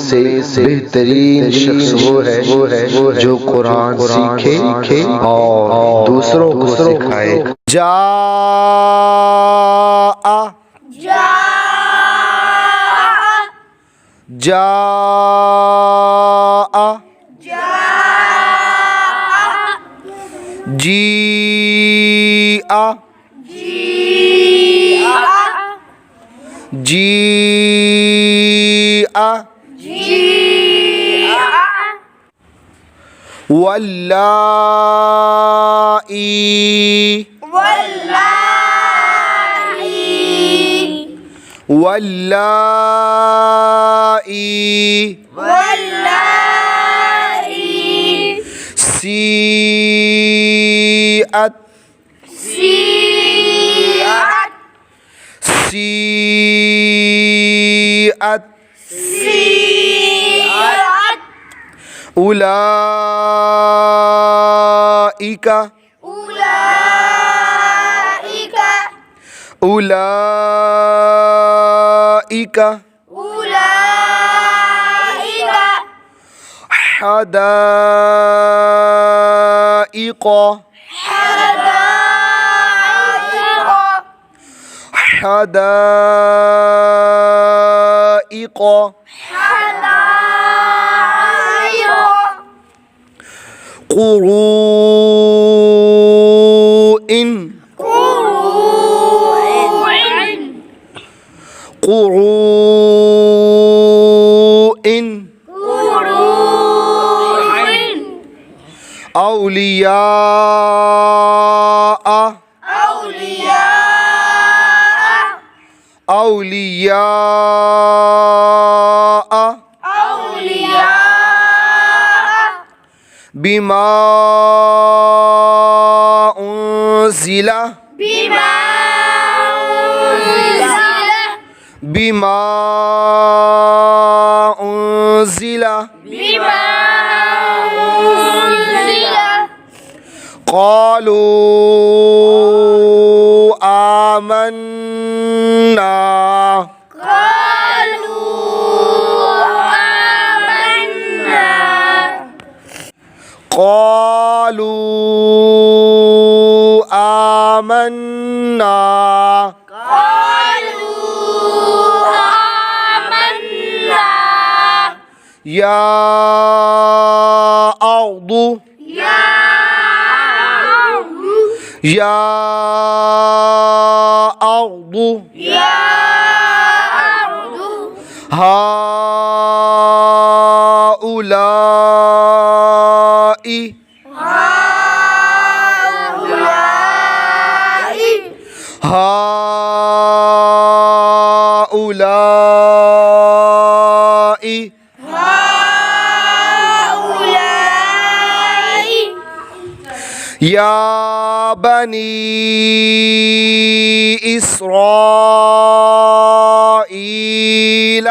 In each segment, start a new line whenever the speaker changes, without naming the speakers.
से बेहतरीन शख्स वो है जो कुरान सीखे और दूसरों को सिखाए। जा जा जी जी वल्लाई वल्लाई सीअत उलाइका हदाइक़ क़ुरूइन औलिया बिमा उन्ज़िला क़ालू आमन्ना या अर्दु हाउलाई या बनी इस्राईल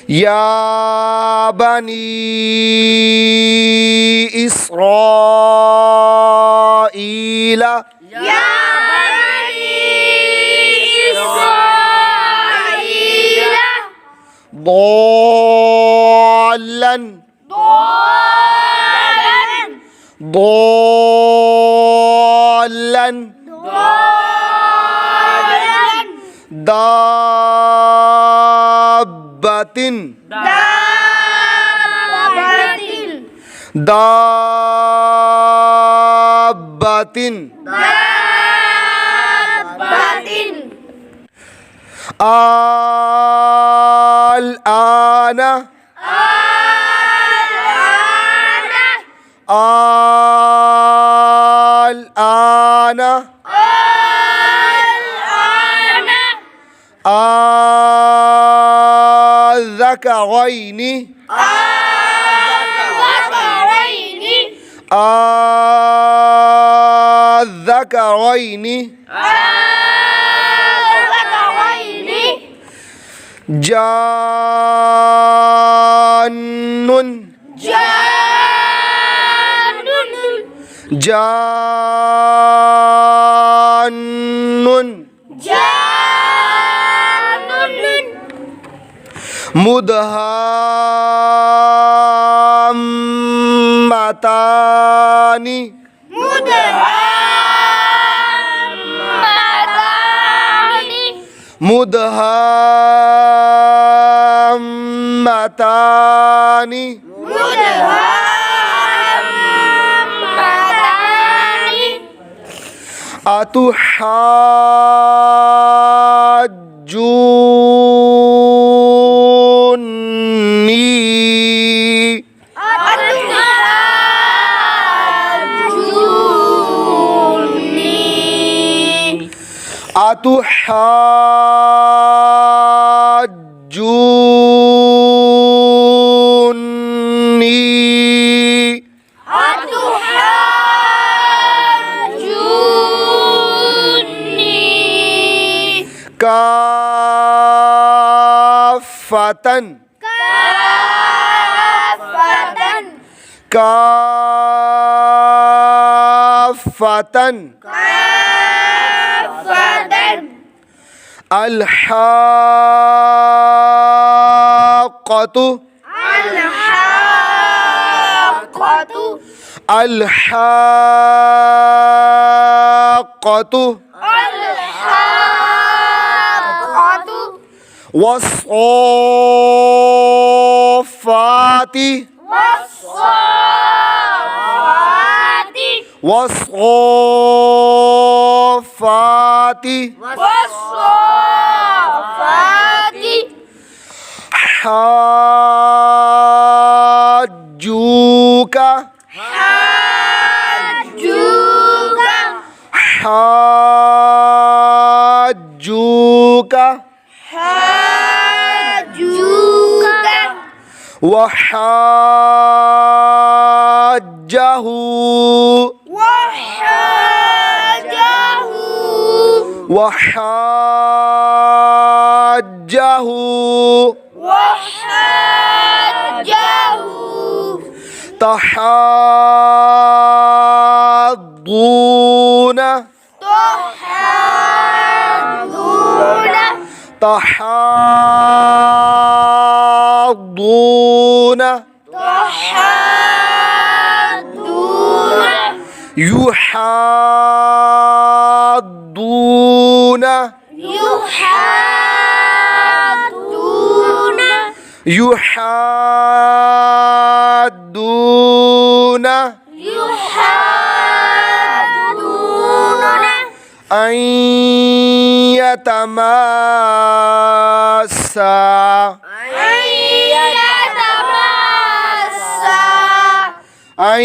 या बनी इस्राईल ضالا دابة الآن الذكرين الذكرين جان
جان
جان
جان
مدهامتان
مدهامتان
مدهامتان
مدهامتان
أتحاجوني أتحاجوني
أتحاجوني
كافة
كافة
كافة
كافة
الحاقة
الحاقة
الحاقة
الحاقة
والصافات
والصافات
والصافات
والصافات
حاجوك
حاجوك
حاجوك
حاجوك
وحاجه
وحاجه
وحاجه
وحاجه
تحاضون
تحاضون
تحاضون
تحاضون
يحاضون
يحاضون
يحاضون
يحاضون
أن يتماسا
أن يتماسا
أن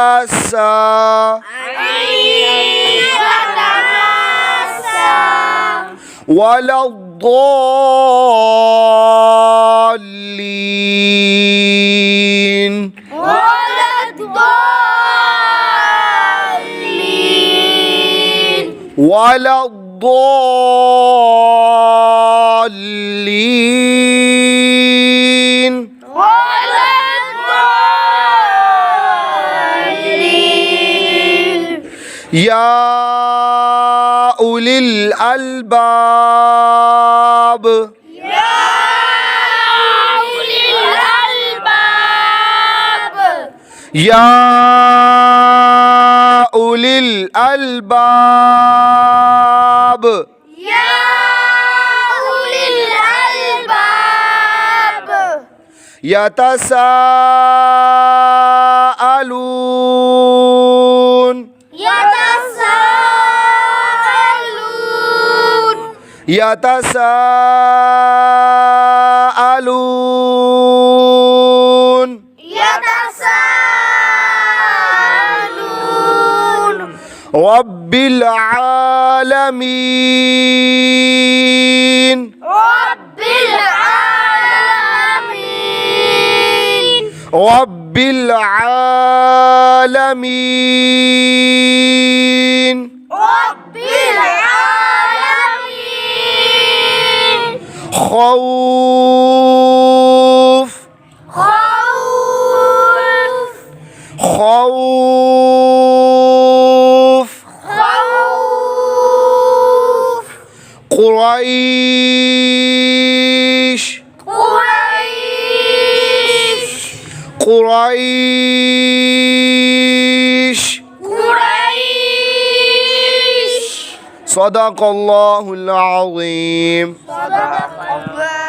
يتماسا
أن يتماسا
ولا الضالين
ولا الضالين
ولا الضالين
ولا الضالين
يا أولي الألباب
يا أولي الألباب
يا أولي الألباب
يا أولي الألباب
يتساءلون
يتساءلون
يتساءلون
يتساءلون
رب العالمين
رب العالمين
رب العالمين
رب العالمين
خوف
خوف
خوف
خوف
قريش
قريش
قريش
قريش
صدق الله العظيم
صدق الله